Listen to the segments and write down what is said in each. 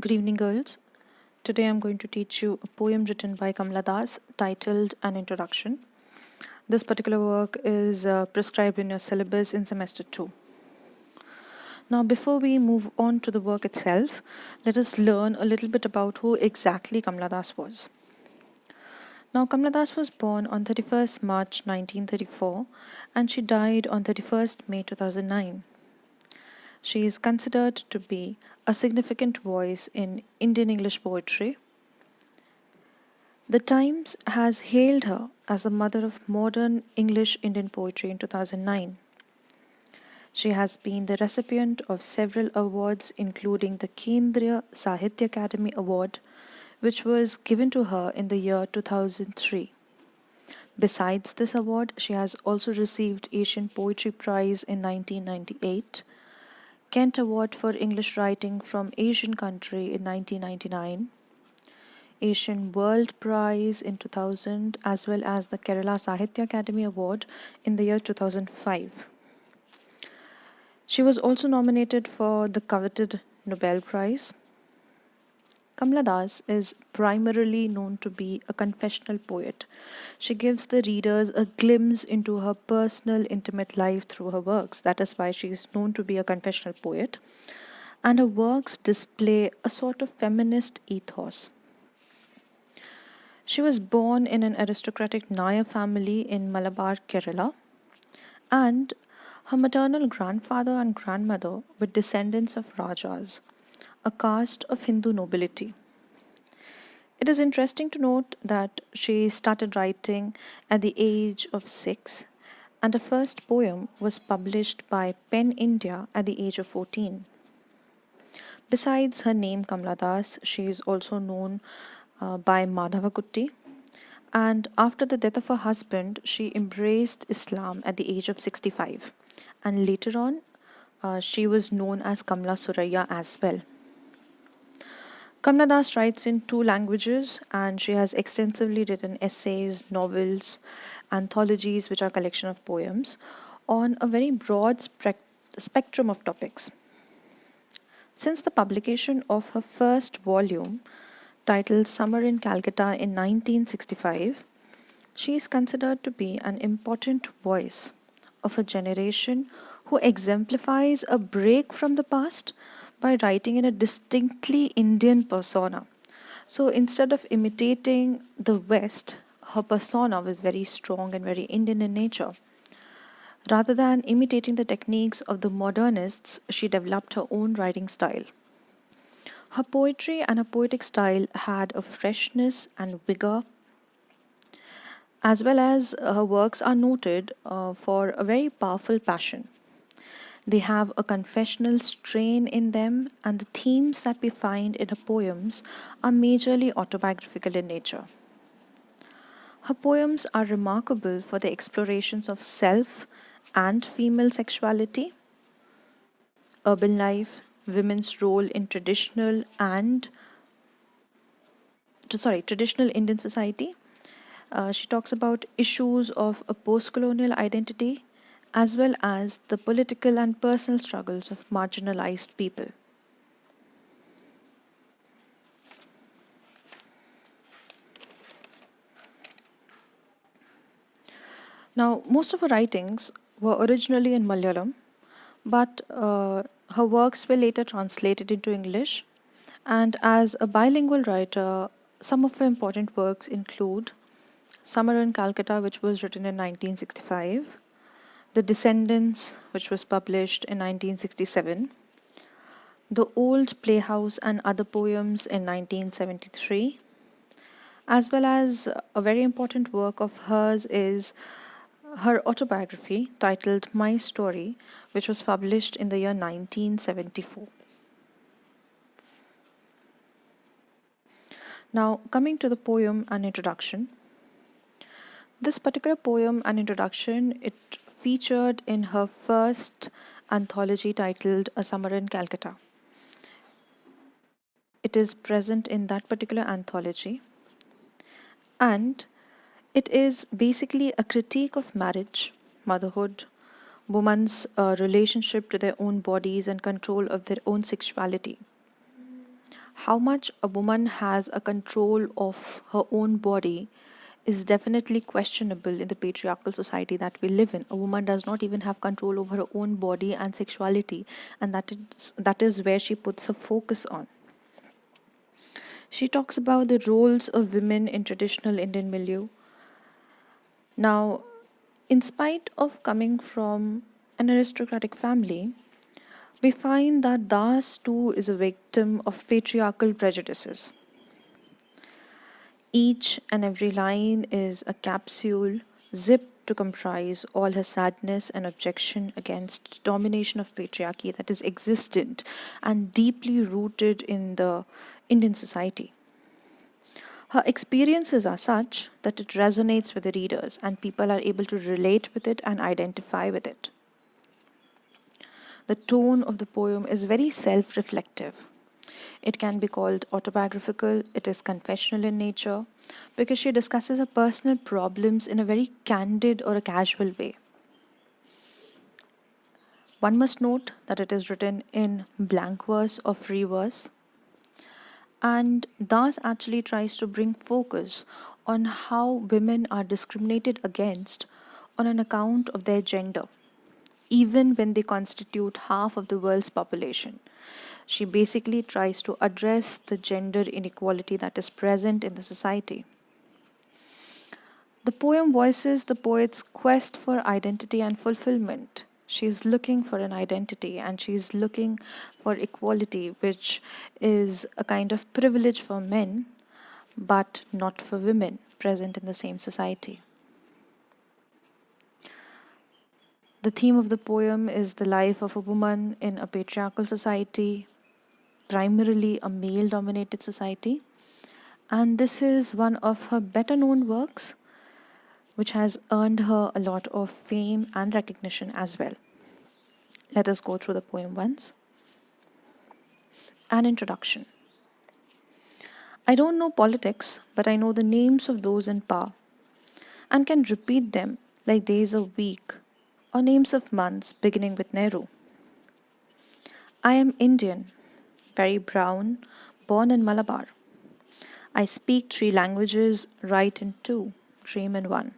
Good evening, girls. Today I'm going to teach you a poem written by Kamala titled An Introduction. This particular work is prescribed in your syllabus in semester 2. Now, before we move on to the work itself, let us learn a little bit about who exactly Kamala was. Now, Kamala was born on 31st March 1934 and she died on 31st May 2009. She is considered to be a significant voice in Indian English poetry. The Times has hailed her as the mother of modern English Indian poetry in 2009. She has been the recipient of several awards, including the Kendriya Sahitya Academy Award, which was given to her in the year 2003. Besides this award, she has also received Asian Poetry Prize in 1998, Kent Award for English Writing from Asian Country in 1999, Asian World Prize in 2000, as well as the Kerala Sahitya Academy Award in the year 2005. She was also nominated for the coveted Nobel Prize. Kamala Das is primarily known to be a confessional poet. She gives the readers a glimpse into her personal, intimate life through her works. That is why she is known to be a confessional poet. And her works display a sort of feminist ethos. She was born in an aristocratic Nair family in Malabar, Kerala, and her maternal grandfather and grandmother were descendants of Rajas, a caste of Hindu nobility. It is interesting to note that she started writing at the age of 6, and her first poem was published by Pen India at the age of 14. Besides her name Kamala Das, she is also known by Madhavakutti, and after the death of her husband, she embraced Islam at the age of 65, and later on, she was known as Kamala Suraya as well. Kamala Das writes in 2 languages and she has extensively written essays, novels, anthologies, which are a collection of poems, on a very broad spectrum of topics. Since the publication of her first volume, titled Summer in Calcutta in 1965, she is considered to be an important voice of a generation who exemplifies a break from the past by writing in a distinctly Indian persona. So instead of imitating the West, her persona was very strong and very Indian in nature. Rather than imitating the techniques of the modernists, she developed her own writing style. Her poetry and her poetic style had a freshness and vigor, as well as her works are noted for a very powerful passion. They have a confessional strain in them, and the themes that we find in her poems are majorly autobiographical in nature. Her poems are remarkable for the explorations of self and female sexuality, urban life, women's role in traditional Indian society. She talks about issues of a post-colonial identity as well as the political and personal struggles of marginalized people. Now, most of her writings were originally in Malayalam, but her works were later translated into English. And as a bilingual writer, some of her important works include Summer in Calcutta, which was written in 1965, The Descendants, which was published in 1967, The Old Playhouse and Other Poems in 1973, as well as a very important work of hers is her autobiography titled My Story, which was published in the year 1974. Now, coming to the poem and introduction. This particular poem and introduction, it featured in her first anthology titled A Summer in Calcutta. It is present in that particular anthology, and it is basically a critique of marriage, motherhood, women's relationship to their own bodies and control of their own sexuality. How much a woman has a control of her own body is definitely questionable in the patriarchal society that we live in. A woman does not even have control over her own body and sexuality, and that is where she puts her focus on. She talks about the roles of women in traditional Indian milieu. Now, in spite of coming from an aristocratic family, we find that Das too is a victim of patriarchal prejudices. Each and every line is a capsule zipped to comprise all her sadness and objection against domination of patriarchy that is existent and deeply rooted in the Indian society. Her experiences are such that it resonates with the readers and people are able to relate with it and identify with it. The tone of the poem is very self reflective. It can be called autobiographical, it is confessional in nature, because she discusses her personal problems in a very candid or a casual way. One must note that it is written in blank verse or free verse, and thus actually tries to bring focus on how women are discriminated against on an account of their gender, even when they constitute half of the world's population. She basically tries to address the gender inequality that is present in the society. The poem voices the poet's quest for identity and fulfillment. She is looking for an identity and she is looking for equality, which is a kind of privilege for men but not for women present in the same society. The theme of the poem is the life of a woman in a patriarchal society, primarily a male dominated society, and this is one of her better known works, which has earned her a lot of fame and recognition as well. Let us go through the poem once. An introduction. I don't know politics, but I know the names of those in power and can repeat them like days of week or names of months beginning with Nehru. I am Indian, very brown, born in Malabar. I speak three languages, write in two, dream in one.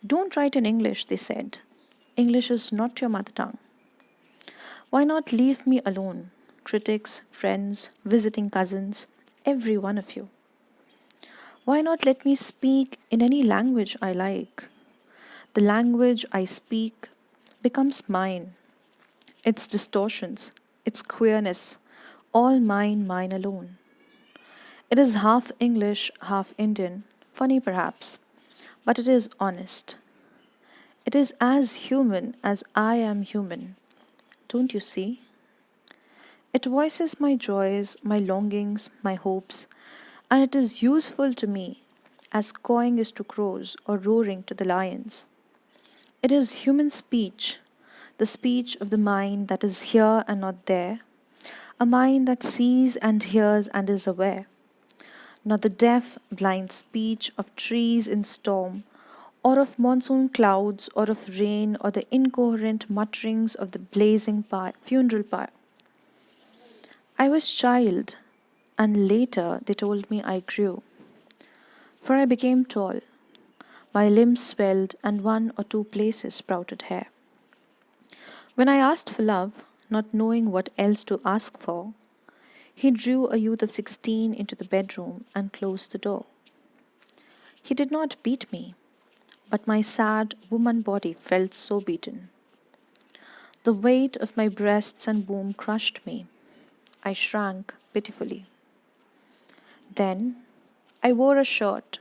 Don't write in English, they said. English is not your mother tongue. Why not leave me alone? Critics, friends, visiting cousins, every one of you. Why not let me speak in any language I like? The language I speak becomes mine. Its distortions, its queerness, all mine, mine alone. It is half English, half Indian, funny perhaps, but it is honest. It is as human as I am human. Don't you see? It voices my joys, my longings, my hopes, and it is useful to me as cawing is to crows or roaring to the lions. It is human speech, the speech of the mind that is here and not there, a mind that sees and hears and is aware, not the deaf, blind speech of trees in storm, or of monsoon clouds, or of rain, or the incoherent mutterings of the blazing funeral pyre. I was child, and later they told me I grew, for I became tall. My limbs swelled, and one or two places sprouted hair. When I asked for love, not knowing what else to ask for, he drew a youth of 16 into the bedroom and closed the door. He did not beat me, but my sad woman body felt so beaten. The weight of my breasts and womb crushed me. I shrank pitifully. Then I wore a shirt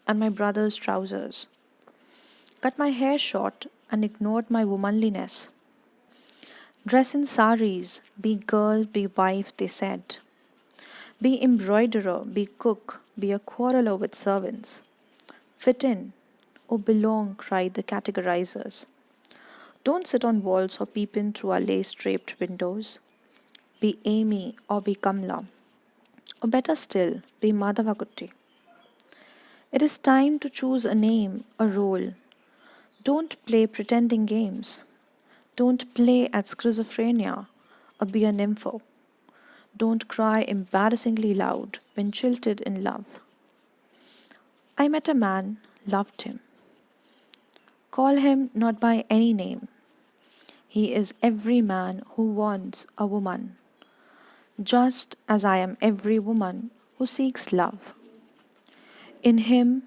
and my brother's trousers, cut my hair short, and ignored my womanliness. Dress in saris, be girl, be wife, they said. Be embroiderer, be cook, be a quarreler with servants. Fit in, or belong, cried the categorizers. Don't sit on walls or peep in through our lace draped windows. Be Amy or be Kamala, or better still, be Madhavakutti. It is time to choose a name, a role. Don't play pretending games. Don't play at schizophrenia or be a nympho. Don't cry embarrassingly loud when jilted in love. I met a man, loved him. Call him not by any name. He is every man who wants a woman, just as I am every woman who seeks love. In him,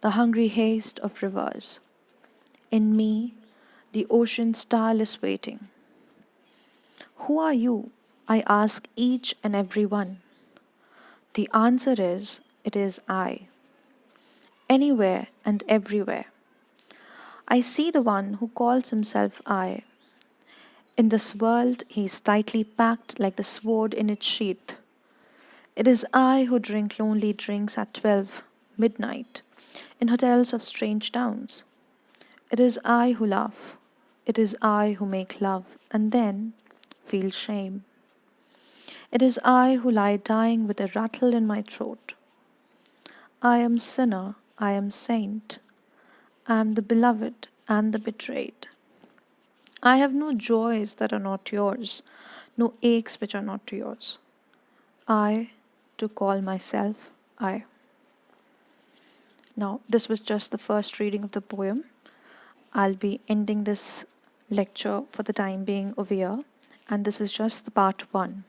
the hungry haste of rivers. In me, the ocean starless waiting. Who are you? I ask each and every one. The answer is, it is I. Anywhere and everywhere. I see the one who calls himself I. In this world, he is tightly packed like the sword in its sheath. It is I who drink lonely drinks at 12 midnight in hotels of strange towns. It is I who laugh. It is I who make love and then feel shame. It is I who lie dying with a rattle in my throat. I am sinner, I am saint. I am the beloved and the betrayed. I have no joys that are not yours, no aches which are not yours. I to call myself I. Now, this was just the first reading of the poem. I'll be ending this lecture for the time being over here, and this is just the part 1.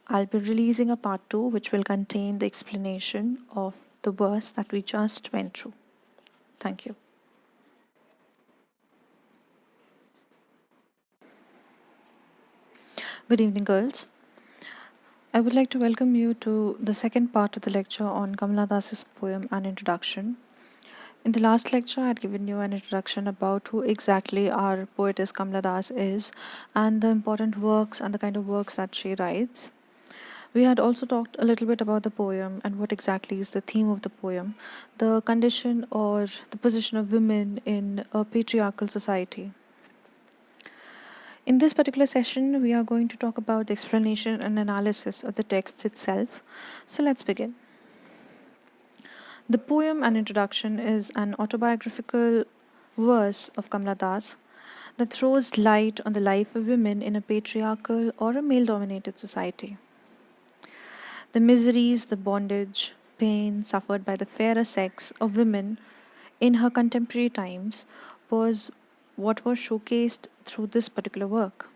I'll be releasing a part 2 which will contain the explanation of the verse that we just went through. Thank you. Good evening, girls. I would like to welcome you to the second part of the lecture on Kamala Das's poem and introduction. In the last lecture, I had given you an introduction about who exactly our poetess Kamala Das is and the important works and the kind of works that she writes. We had also talked a little bit about the poem and what exactly is the theme of the poem, the condition or the position of women in a patriarchal society. In this particular session, we are going to talk about the explanation and analysis of the text itself. So let's begin. The poem and introduction is an autobiographical verse of Kamala Das that throws light on the life of women in a patriarchal or a male dominated society. The miseries, the bondage, pain suffered by the fairer sex of women in her contemporary times was what was showcased through this particular work.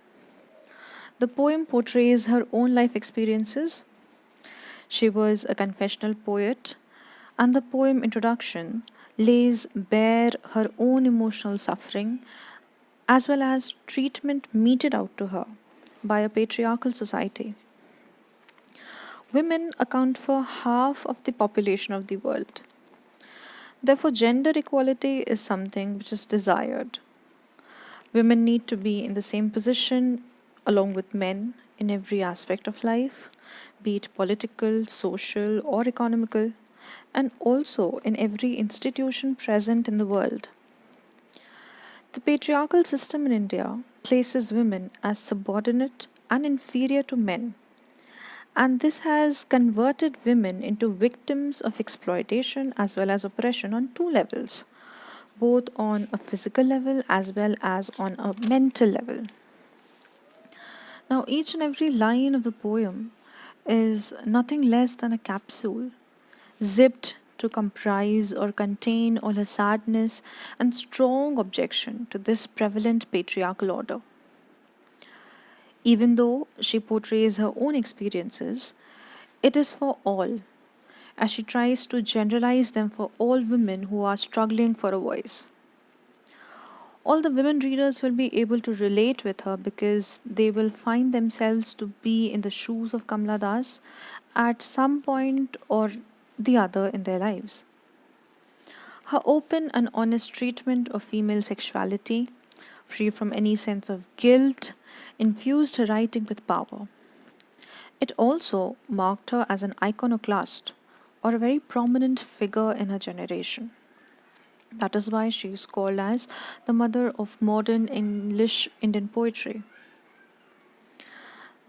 The poem portrays her own life experiences. She was a confessional poet, and the poem introduction lays bare her own emotional suffering as well as treatment meted out to her by a patriarchal society. Women account for half of the population of the world. Therefore, gender equality is something which is desired. Women need to be in the same position along with men in every aspect of life, be it political, social, or economical, and also in every institution present in the world. The patriarchal system in India places women as subordinate and inferior to men, and this has converted women into victims of exploitation as well as oppression on two levels, both on a physical level as well as on a mental level. Now, each and every line of the poem is nothing less than a capsule, zipped to comprise or contain all her sadness and strong objection to this prevalent patriarchal order. Even though she portrays her own experiences, it is for all, as she tries to generalize them for all women who are struggling for a voice. All the women readers will be able to relate with her because they will find themselves to be in the shoes of Kamala Das at some point or the other in their lives. Her open and honest treatment of female sexuality, free from any sense of guilt, infused her writing with power. It also marked her as an iconoclast or a very prominent figure in her generation. That is why she is called as the mother of modern English Indian poetry.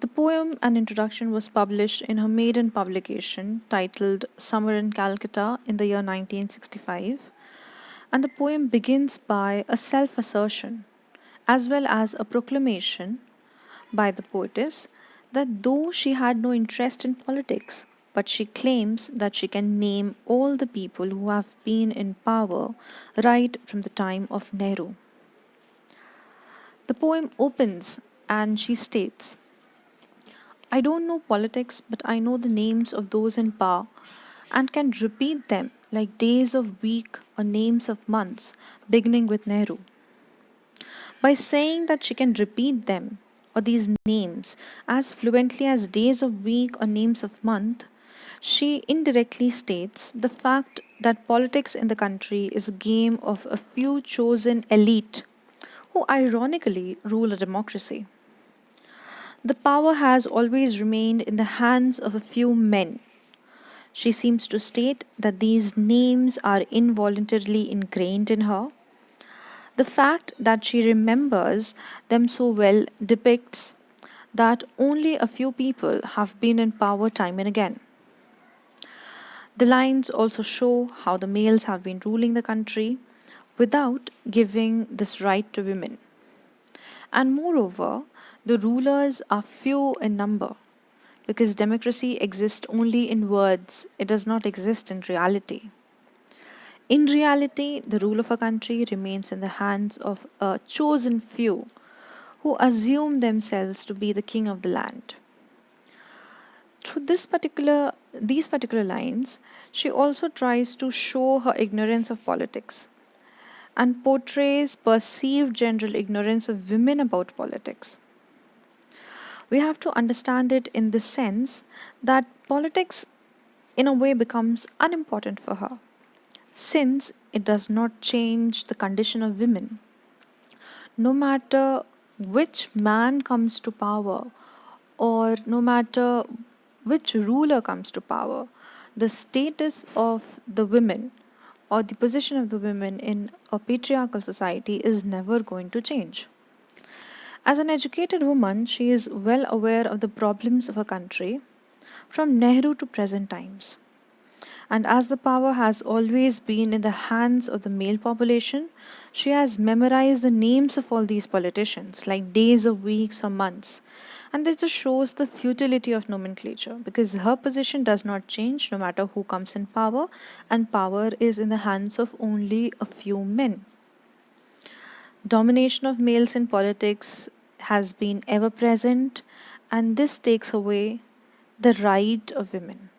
The poem and introduction was published in her maiden publication titled Summer in Calcutta in the year 1965, and the poem begins by a self assertion as well as a proclamation by the poetess that though she had no interest in politics, but she claims that she can name all the people who have been in power right from the time of Nehru. The poem opens and she states, I don't know politics, but I know the names of those in power and can repeat them like days of week or names of months, beginning with Nehru. By saying that she can repeat them or these names as fluently as days of week or names of month, she indirectly states the fact that politics in the country is a game of a few chosen elite who ironically rule a democracy. The power has always remained in the hands of a few men. She seems to state that these names are involuntarily ingrained in her. The fact that she remembers them so well depicts that only a few people have been in power time and again. The lines also show how the males have been ruling the country without giving this right to women. And moreover, the rulers are few in number because democracy exists only in words, it does not exist in reality. In reality, the rule of a country remains in the hands of a chosen few who assume themselves to be the king of the land. Through these particular lines, she also tries to show her ignorance of politics and portrays perceived general ignorance of women about politics. We have to understand it in the sense that politics, in a way, becomes unimportant for her since it does not change the condition of women. No matter which man comes to power or no matter which ruler comes to power, the status of the women or the position of the women in a patriarchal society is never going to change. As an educated woman, she is well aware of the problems of her country from Nehru to present times. And as the power has always been in the hands of the male population, she has memorized the names of all these politicians, like days or weeks or months. And this just shows the futility of nomenclature because her position does not change no matter who comes in power, and power is in the hands of only a few men. Domination of males in politics has been ever present, and this takes away the right of women.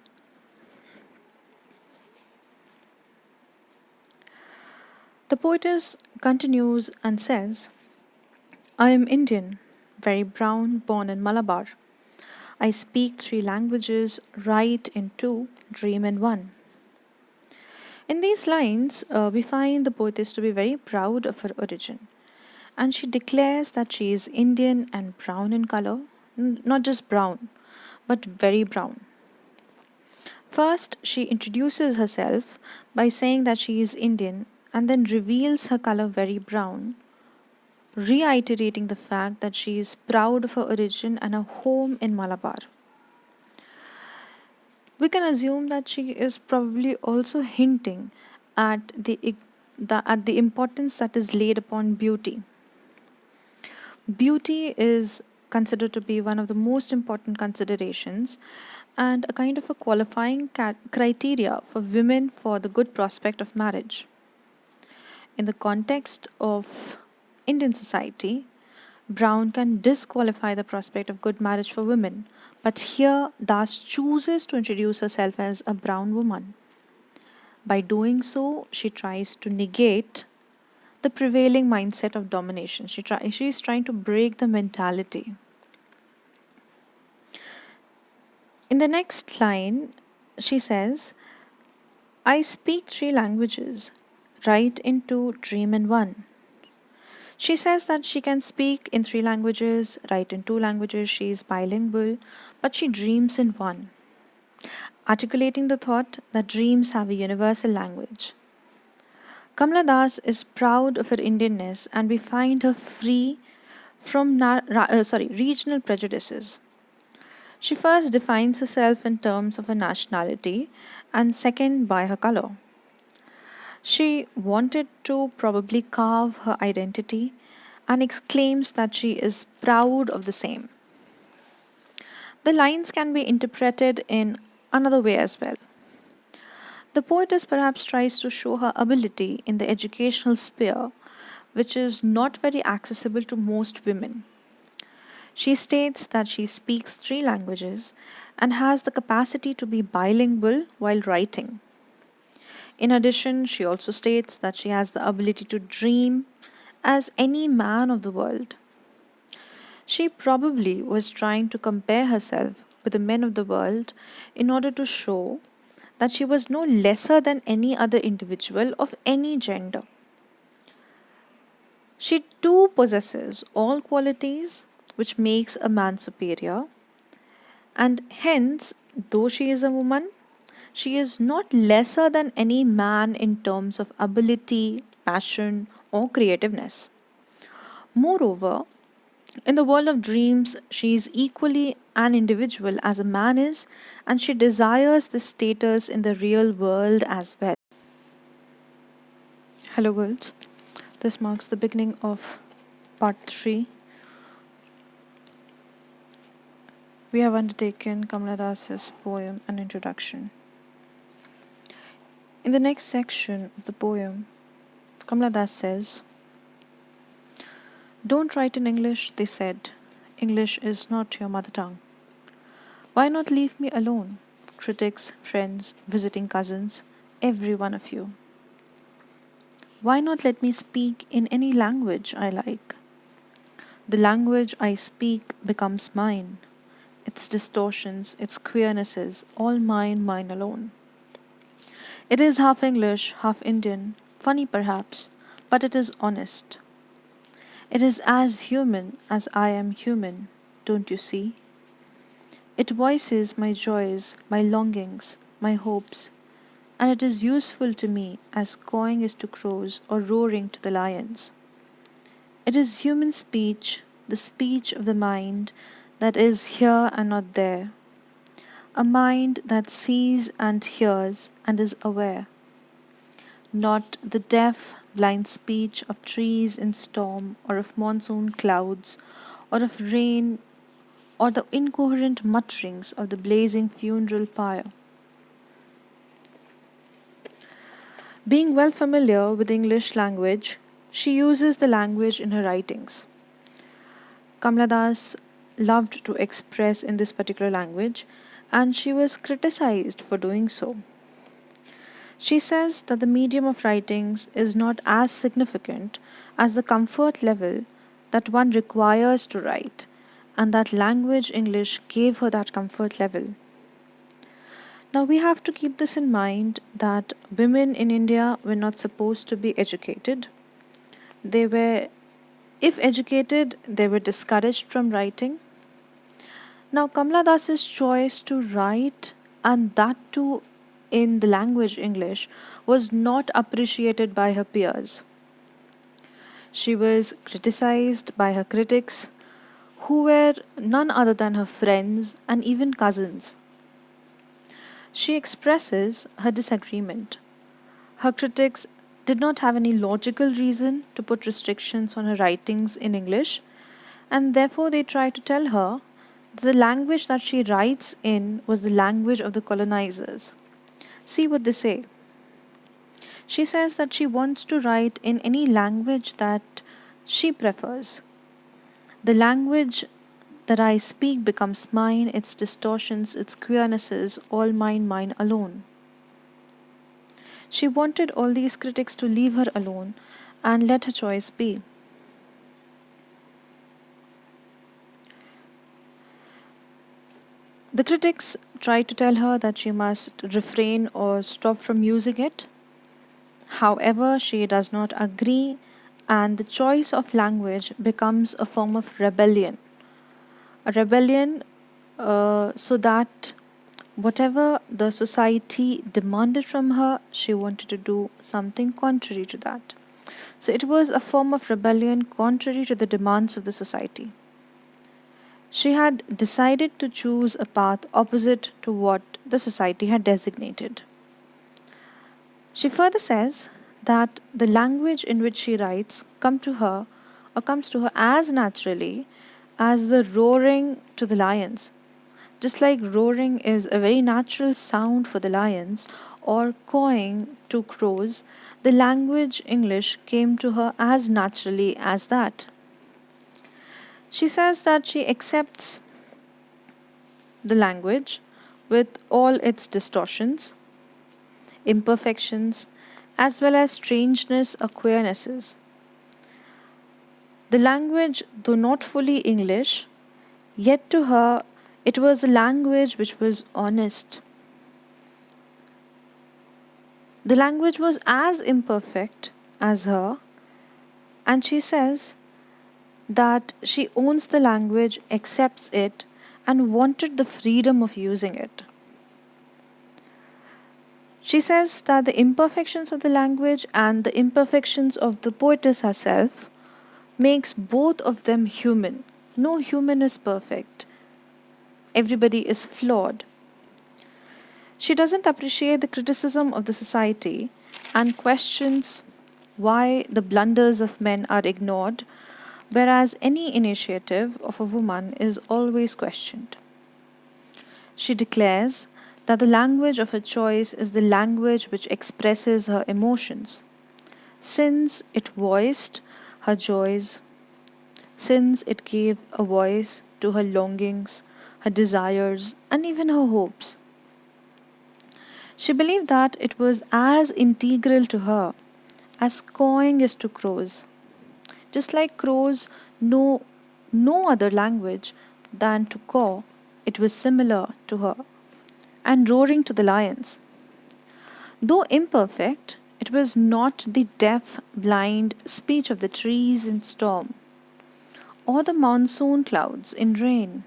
The poetess continues and says, I am Indian, very brown, born in Malabar. I speak three languages, write in two, dream in one. In these lines, we find the poetess to be very proud of her origin, and she declares that she is Indian and brown in color, not just brown, but very brown. First, she introduces herself by saying that she is Indian and then reveals her color very brown, reiterating the fact that she is proud of her origin and her home in Malabar. We can assume that she is probably also hinting at the importance that is laid upon beauty. Beauty is considered to be one of the most important considerations and a kind of a qualifying criteria for women for the good prospect of marriage. In the context of Indian society, brown can disqualify the prospect of good marriage for women, but here Das chooses to introduce herself as a brown woman. By doing so, she tries to negate the prevailing mindset of domination. She is trying to break the mentality. In the next line, she says, I speak three languages, write in two, dream in one. She says that she can speak in three languages, write in two languages, she is bilingual, but she dreams in one, articulating the thought that dreams have a universal language. Kamala Das is proud of her Indianness, and we find her free from regional prejudices. She first defines herself in terms of her nationality and second by her color. She wanted to probably carve her identity and exclaims that she is proud of the same. The lines can be interpreted in another way as well. The poetess perhaps tries to show her ability in the educational sphere, which is not very accessible to most women. She states that she speaks three languages and has the capacity to be bilingual while writing. In addition, she also states that she has the ability to dream as any man of the world. She probably was trying to compare herself with the men of the world in order to show that she was no lesser than any other individual of any gender. She too possesses all qualities which makes a man superior, and hence, though she is a woman, she is not lesser than any man in terms of ability, passion, or creativeness. Moreover, in the world of dreams, she is equally an individual as a man is, and she desires this status in the real world as well. Hello, girls. This marks the beginning of part 3. We have undertaken Kamala Das's poem An Introduction. In the next section of the poem, Kamala Das says, "Don't write in English," they said. "English is not your mother tongue. Why not leave me alone? Critics, friends, visiting cousins, every one of you. Why not let me speak in any language I like? The language I speak becomes mine. Its distortions, its queernesses, all mine, mine alone. It is half English, half Indian, funny perhaps, but it is honest. It is as human as I am human, don't you see? It voices my joys, my longings, my hopes, and it is useful to me as cawing is to crows or roaring to the lions. It is human speech, the speech of the mind that is here and not there, a mind that sees and hears and is aware, not the deaf, blind speech of trees in storm or of monsoon clouds or of rain or the incoherent mutterings of the blazing funeral pyre. Being well familiar with the English language, she uses the language in her writings. Kamala Das loved to express in this particular language, and she was criticized for doing so. She says that the medium of writings is not as significant as the comfort level that one requires to write, and that language English gave her that comfort level. Now we have to keep this in mind that women in India were not supposed to be educated. They were, if educated, they were discouraged from writing. Now Kamala Das's choice to write, and that too in the language English, was not appreciated by her peers. She was criticized by her critics, who were none other than her friends and even cousins. She expresses her disagreement. Her critics did not have any logical reason to put restrictions on her writings in English, and therefore they tried to tell her that the language that she writes in was the language of the colonizers. See what they say. She says that she wants to write in any language that she prefers. The language that I speak becomes mine, its distortions, its queernesses, all mine, mine alone. She wanted all these critics to leave her alone and let her choice be. The critics tried to tell her that she must refrain or stop from using it. However, she does not agree, and the choice of language becomes a form of rebellion. A rebellion so that whatever the society demanded from her, she wanted to do something contrary to that. So it was a form of rebellion contrary to the demands of the society. She had decided to choose a path opposite to what the society had designated. She further says that the language in which she writes comes to her as naturally as the roaring to the lions. Just like roaring is a very natural sound for the lions or cawing to crows, the language English came to her as naturally as that. She says that she accepts the language with all its distortions, imperfections, as well as strangeness or queernesses. The language, though not fully English, yet to her it was a language which was honest. The language was as imperfect as her, and she says that she owns the language, accepts it, and wanted the freedom of using it. She says that the imperfections of the language and the imperfections of the poetess herself makes both of them human. No human is perfect. Everybody is flawed. She doesn't appreciate the criticism of the society and questions why the blunders of men are ignored, whereas any initiative of a woman is always questioned. She declares that the language of her choice is the language which expresses her emotions, since it voiced her joys, since it gave a voice to her longings, her desires, and even her hopes. She believed that it was as integral to her as cawing is to crows. Just like crows know no other language than to caw, it was similar to her, and roaring to the lions. Though imperfect, it was not the deaf, blind speech of the trees in storm, or the monsoon clouds in rain.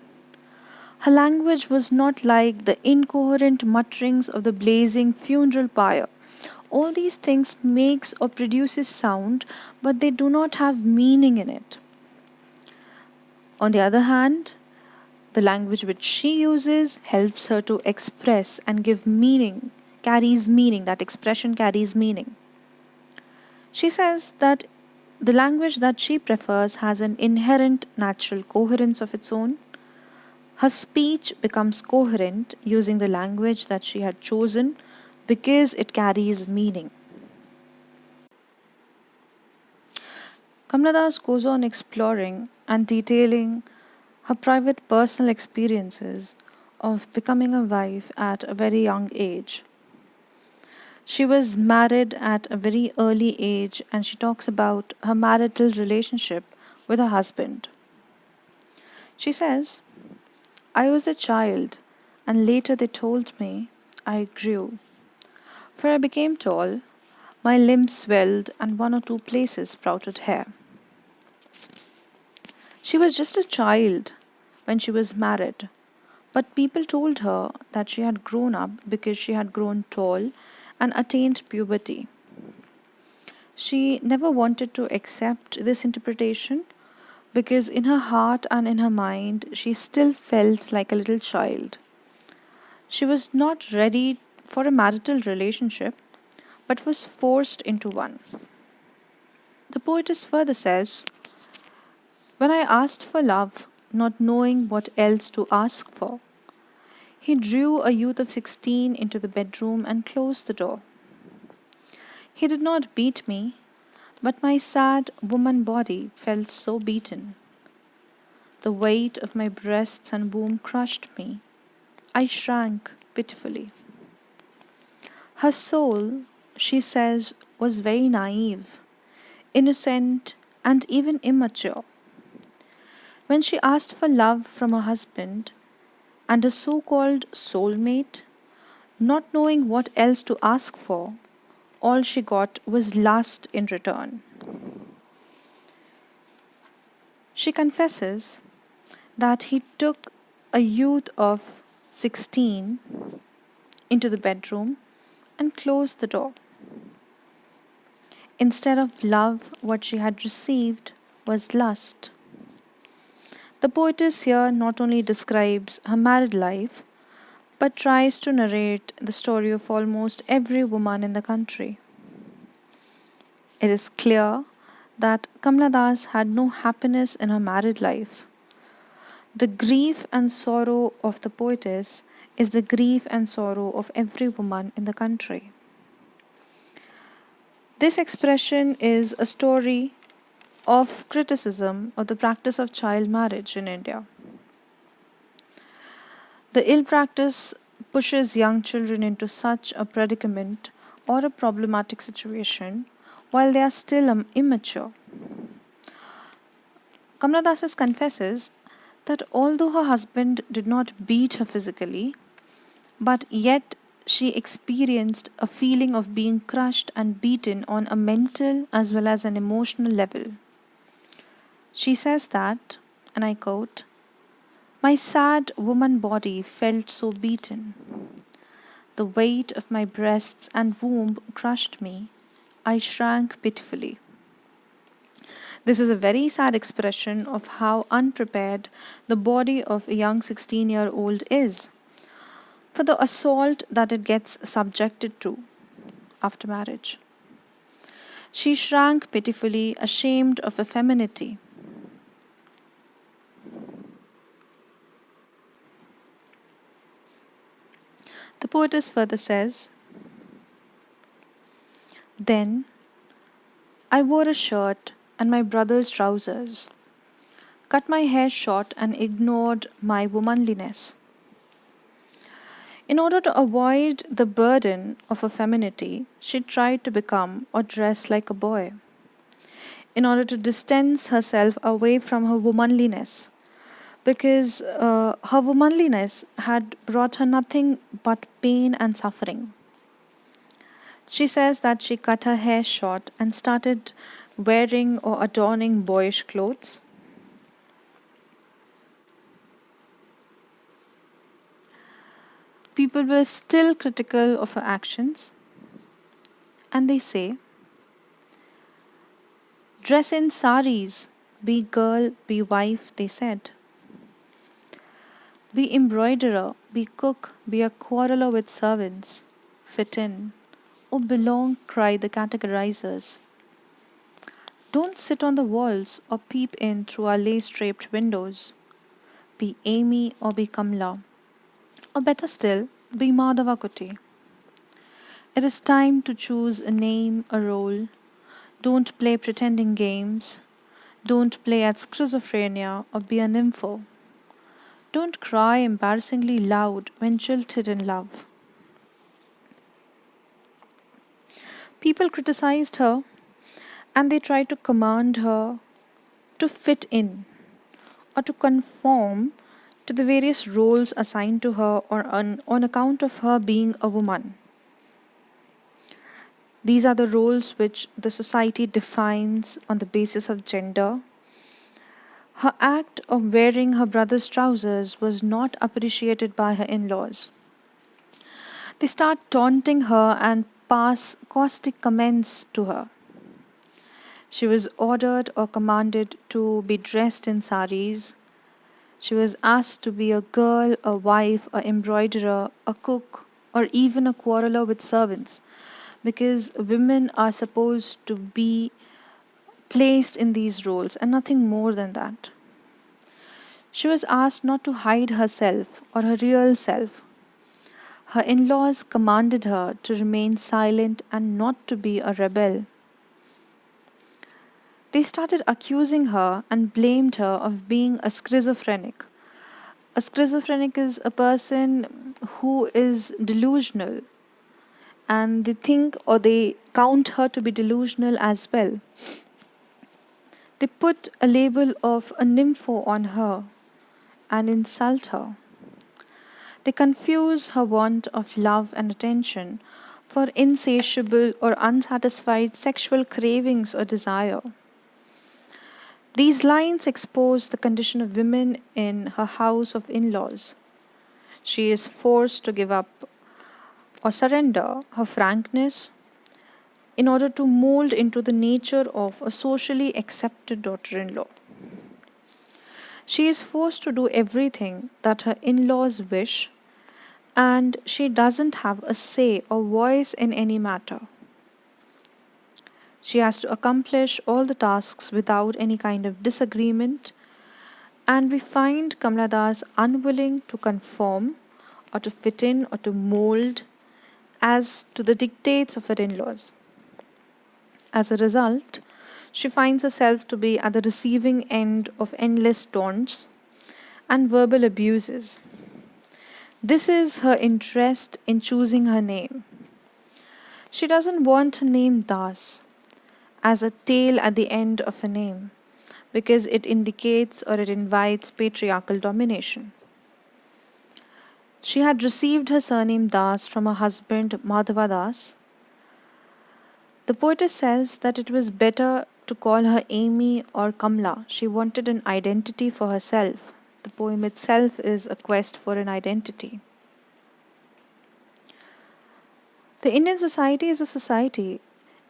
Her language was not like the incoherent mutterings of the blazing funeral pyre. All these things makes or produces sound, but they do not have meaning in it. On the other hand, the language which she uses helps her to express and give meaning, carries meaning, that expression carries meaning. She says that the language that she prefers has an inherent natural coherence of its own. Her speech becomes coherent using the language that she had chosen because it carries meaning. Kamala Das goes on exploring and detailing her private personal experiences of becoming a wife at a very young age. She was married at a very early age and she talks about her marital relationship with her husband. She says, I was a child and later they told me I grew. For I became tall, my limbs swelled, and one or two places sprouted hair. She was just a child when she was married, but people told her that she had grown up because she had grown tall and attained puberty. She never wanted to accept this interpretation because in her heart and in her mind she still felt like a little child. She was not ready for a marital relationship but was forced into one. The poetess further says, when I asked for love, not knowing what else to ask for, he drew a youth of 16 into the bedroom and closed the door. He did not beat me, but my sad woman body felt so beaten. The weight of my breasts and womb crushed me. I shrank pitifully. Her soul, she says, was very naive, innocent, and even immature. When she asked for love from her husband and a so called soulmate, not knowing what else to ask for, all she got was lust in return. She confesses that he took a youth of 16 into the bedroom and closed the door. Instead of love, what she had received was lust. The poetess here not only describes her married life, but tries to narrate the story of almost every woman in the country. It is clear that Kamala Das had no happiness in her married life. The grief and sorrow of the poetess is the grief and sorrow of every woman in the country. This expression is a story of criticism of the practice of child marriage in India. The ill practice pushes young children into such a predicament or a problematic situation while they are still immature. Kamala Das confesses that although her husband did not beat her physically, but yet she experienced a feeling of being crushed and beaten on a mental as well as an emotional level. She says that, and I quote, "My sad woman body felt so beaten. The weight of my breasts and womb crushed me. I shrank pitifully." This is a very sad expression of how unprepared the body of a young 16-year-old is for the assault that it gets subjected to after marriage. She shrank pitifully, ashamed of her femininity. The poetess further says, "Then I wore a shirt and my brother's trousers, cut my hair short and ignored my womanliness. In order to avoid the burden of her femininity, she tried to become or dress like a boy. In order to distance herself away from her womanliness, because her womanliness had brought her nothing but pain and suffering." She says that she cut her hair short and started wearing or adorning boyish clothes. People were still critical of her actions, and they say, "Dress in saris, be girl, be wife," they said. "Be embroiderer, be cook, be a quarreler with servants. Fit in, or belong," cried the categorizers. "Don't sit on the walls or peep in through our lace draped windows. Be Amy or be Kamala. Or better still, be Madhavakuti. It is time to choose a name, a role. Don't play pretending games. Don't play at schizophrenia or be a nympho. Don't cry embarrassingly loud when jilted in love." People criticized her and they tried to command her to fit in or to conform to the various roles assigned to her or on account of her being a woman. These are the roles which the society defines on the basis of gender. Her act of wearing her brother's trousers was not appreciated by her in laws. They start taunting her and pass caustic comments to her. She was ordered or commanded to be dressed in saris. She was asked to be a girl, a wife, a embroiderer, a cook, or even a quarreler with servants, because women are supposed to be placed in these roles and nothing more than that. She was asked not to hide herself or her real self. Her in laws commanded her to remain silent and not to be a rebel. They started accusing her and blamed her of being a schizophrenic. A schizophrenic is a person who is delusional, and they think or they count her to be delusional as well. They put a label of a nympho on her and insult her. They confuse her want of love and attention for insatiable or unsatisfied sexual cravings or desire. These lines expose the condition of women in her house of in laws. She is forced to give up or surrender her frankness in order to mold into the nature of a socially accepted daughter in law. She is forced to do everything that her in laws wish, and she doesn't have a say or voice in any matter. She has to accomplish all the tasks without any kind of disagreement, And we find Kamala Das unwilling to conform or to fit in or to mold as to the dictates of her in laws. As a result, she finds herself to be at the receiving end of endless taunts and verbal abuses. This is her interest in choosing her name. She doesn't want her name Das as a tail at the end of a name because it indicates or it invites patriarchal domination. She had received her surname Das from her husband Madhava Das. The poetess says that it was better to call her Amy or Kamla. She wanted an identity for herself. The poem itself is a quest for an identity. The Indian society is a society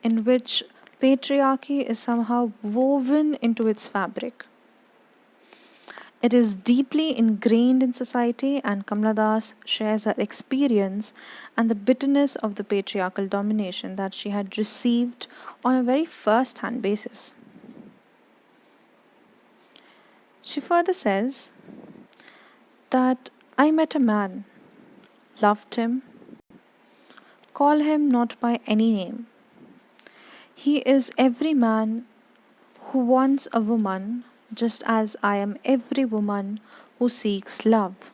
in which patriarchy is somehow woven into its fabric. It is deeply ingrained in society, and Kamala Das shares her experience and the bitterness of the patriarchal domination that she had received on a very first hand basis. She further says that I met a man, loved him, call him not by any name. He is every man who wants a woman, just as I am every woman who seeks love.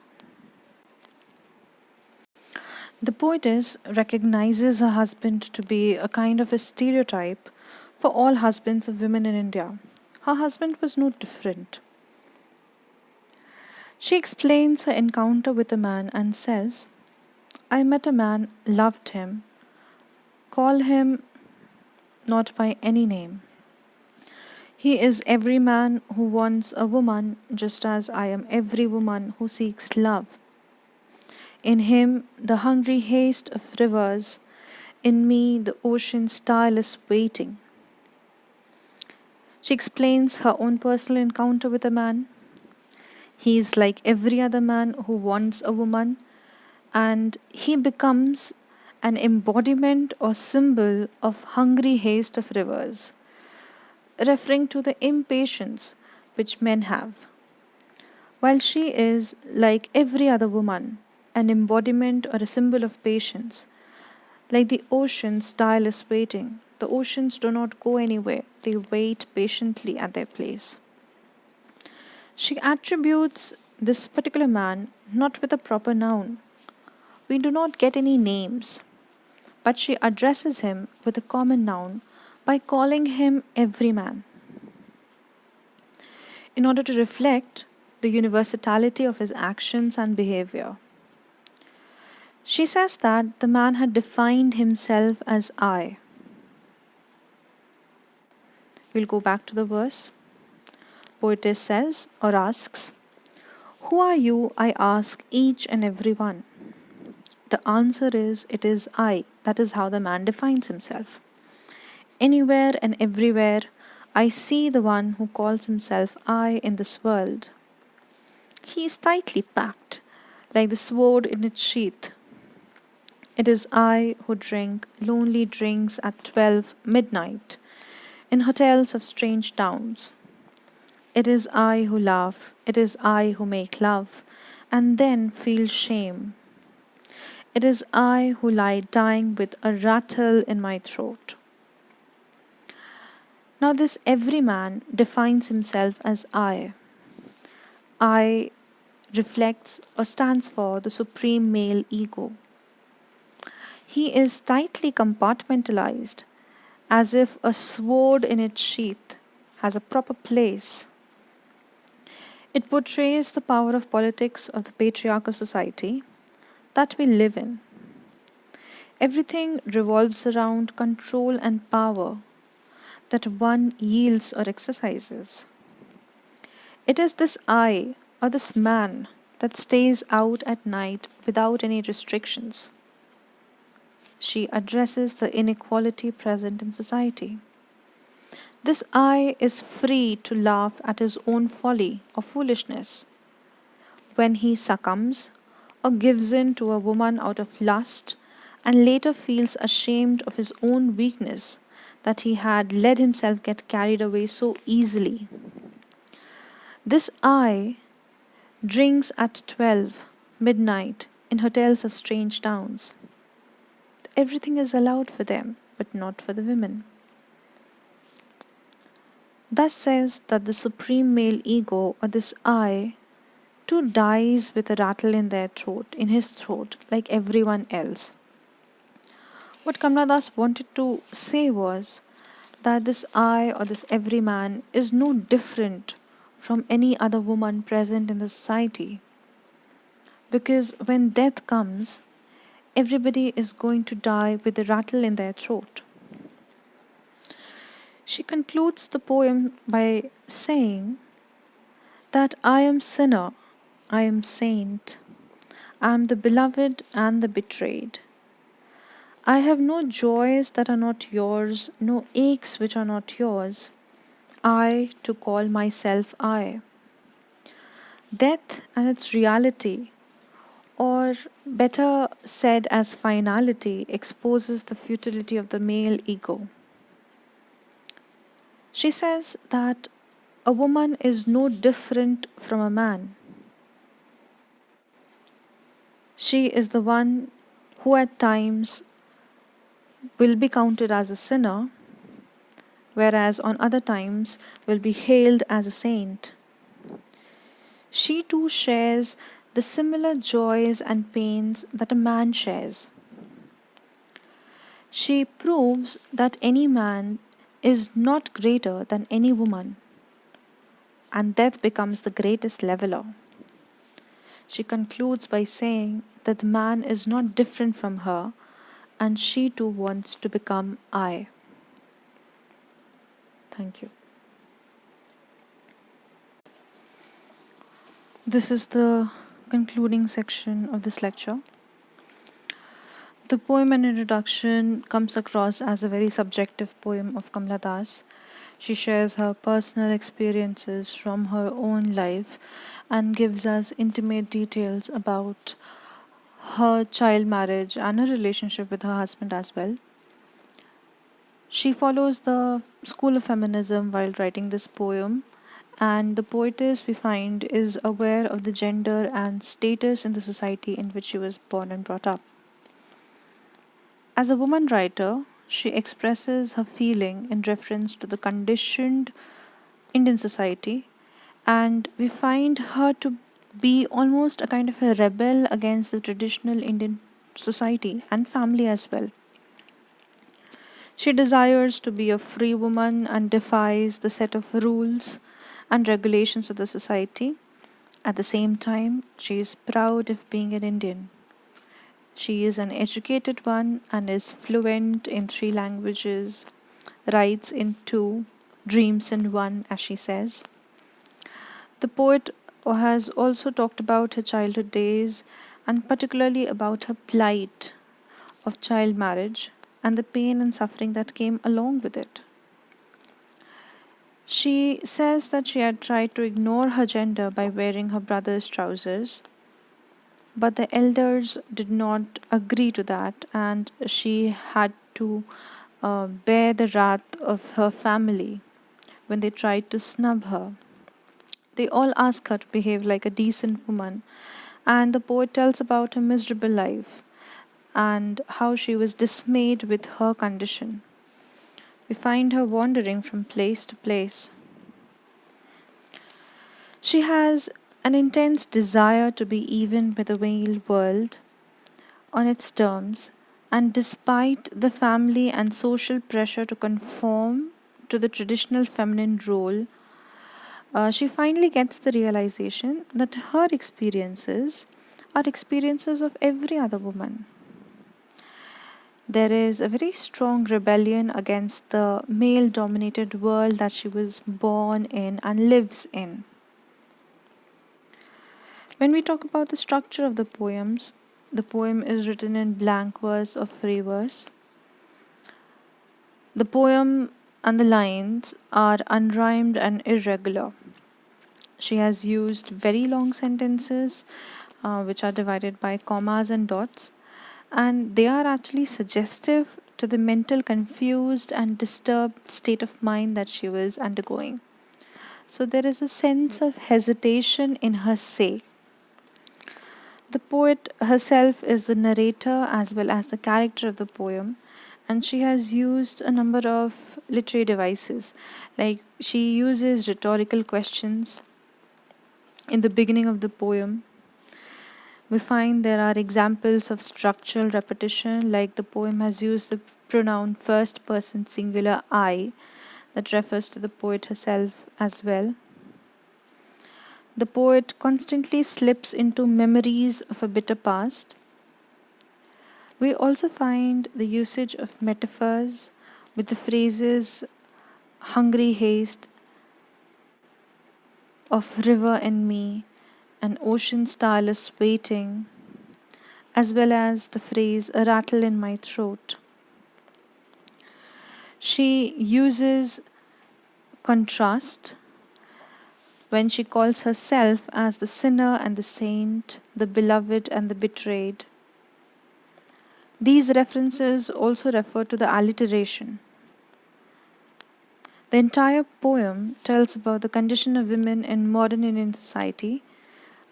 The poetess recognizes her husband to be a kind of a stereotype for all husbands of women in India. Her husband was no different. She explains her encounter with a man and says, I met a man, loved him, call him not by any name. He is every man who wants a woman, just as I am every woman who seeks love. In him, the hungry haste of rivers, in me, the ocean's tireless waiting. She explains her own personal encounter with a man. He is like every other man who wants a woman, and he becomes an embodiment or symbol of hungry haste of rivers, referring to the impatience which men have. While she is, like every other woman, an embodiment or a symbol of patience, like the ocean's tireless waiting. The oceans do not go anywhere, they wait patiently at their place. She attributes this particular man not with a proper noun. We do not get any names, but she addresses him with a common noun by calling him every man, in order to reflect the universality of his actions and behavior. She says that the man had defined himself as I. We'll go back to the verse. Poetess says or asks, who are you? I ask each and every one. The answer is, it is I. That is how the man defines himself. Anywhere and everywhere, I see the one who calls himself I in this world. He is tightly packed, like the sword in its sheath. It is I who drink lonely drinks at 12 midnight in hotels of strange towns. It is I who laugh, it is I who make love, and then feel shame. It is I who lie dying with a rattle in my throat. Now, this every man defines himself as I. I reflects or stands for the supreme male ego. He is tightly compartmentalized, as if a sword in its sheath has a proper place. It portrays the power of politics of the patriarchal society that we live in. Everything revolves around control and power that one yields or exercises. It is this I or this man that stays out at night without any restrictions. She addresses the inequality present in society. This I is free to laugh at his own folly or foolishness. When he succumbs or gives in to a woman out of lust and later feels ashamed of his own weakness that he had let himself get carried away so easily. This I drinks at 12 midnight in hotels of strange towns. Everything is allowed for them, but not for the women. Thus says that the supreme male ego, or this I, too dies with a rattle in their throat, in his throat, like everyone else. What Kamala Das wanted to say was that this I, or this every man, is no different from any other woman present in the society. Because when death comes, everybody is going to die with a rattle in their throat. She concludes the poem by saying that I am sinner, I am saint, I am the beloved and the betrayed. I have no joys that are not yours, no aches which are not yours. I to call myself I. Death and its reality, or better said as finality, exposes the futility of the male ego. She says that a woman is no different from a man. She is the one who at times will be counted as a sinner, whereas on other times will be hailed as a saint. She too shares the similar joys and pains that a man shares. She proves that any man is not greater than any woman, and death becomes the greatest leveler. She concludes by saying that the man is not different from her, and she too wants to become I. Thank you. This is the concluding section of this lecture. The poem and introduction comes across as a very subjective poem of Kamala Das. She shares her personal experiences from her own life and gives us intimate details about her child marriage and her relationship with her husband as well. She follows the school of feminism while writing this poem, and the poetess we find is aware of the gender and status in the society in which she was born and brought up. As a woman writer, she expresses her feeling in reference to the conditioned Indian society, and we find her to be almost a kind of a rebel against the traditional Indian society and family as well. She desires to be a free woman and defies the set of rules and regulations of the society. At the same time, she is proud of being an Indian. She is an educated one and is fluent in 3 languages, writes in 2, dreams in 1, as she says. The poet has also talked about her childhood days and particularly about her plight of child marriage and the pain and suffering that came along with it. She says that she had tried to ignore her gender by wearing her brother's trousers, but the elders did not agree to that, and she had to bear the wrath of her family when they tried to snub her. They all ask her to behave like a decent woman, and the poet tells about her miserable life and how she was dismayed with her condition. We find her wandering from place to place. She has an intense desire to be even with the male world on its terms, and despite the family and social pressure to conform to the traditional feminine role, she finally gets the realization that her experiences are experiences of every other woman. There is a very strong rebellion against the male dominated world that she was born in and lives in. When we talk about the structure of the poem is written in blank verse or free verse. The poem and the lines are unrhymed and irregular. She has used very long sentences which are divided by commas and dots, and they are actually suggestive to the mental confused and disturbed state of mind that she was undergoing. So there is a sense of hesitation in her say. The poet herself is the narrator as well as the character of the poem, and she has used a number of literary devices. Like she uses rhetorical questions in the beginning of the poem. We find there are examples of structural repetition, like the poem has used the pronoun first person singular I that refers to the poet herself as well. The poet constantly slips into memories of a bitter past. We also find the usage of metaphors with the phrases hungry haste of river in me and ocean starless waiting, as well as the phrase a rattle in my throat. She uses contrast when she calls herself as the sinner and the saint, the beloved and the betrayed. These references also refer to the alliteration. The entire poem tells about the condition of women in modern Indian society,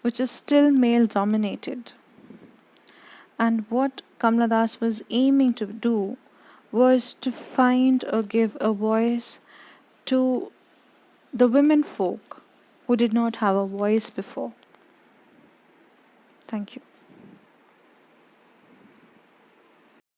which is still male dominated. And what Kamala Das was aiming to do was to find or give a voice to the women folk who did not have a voice before. Thank you.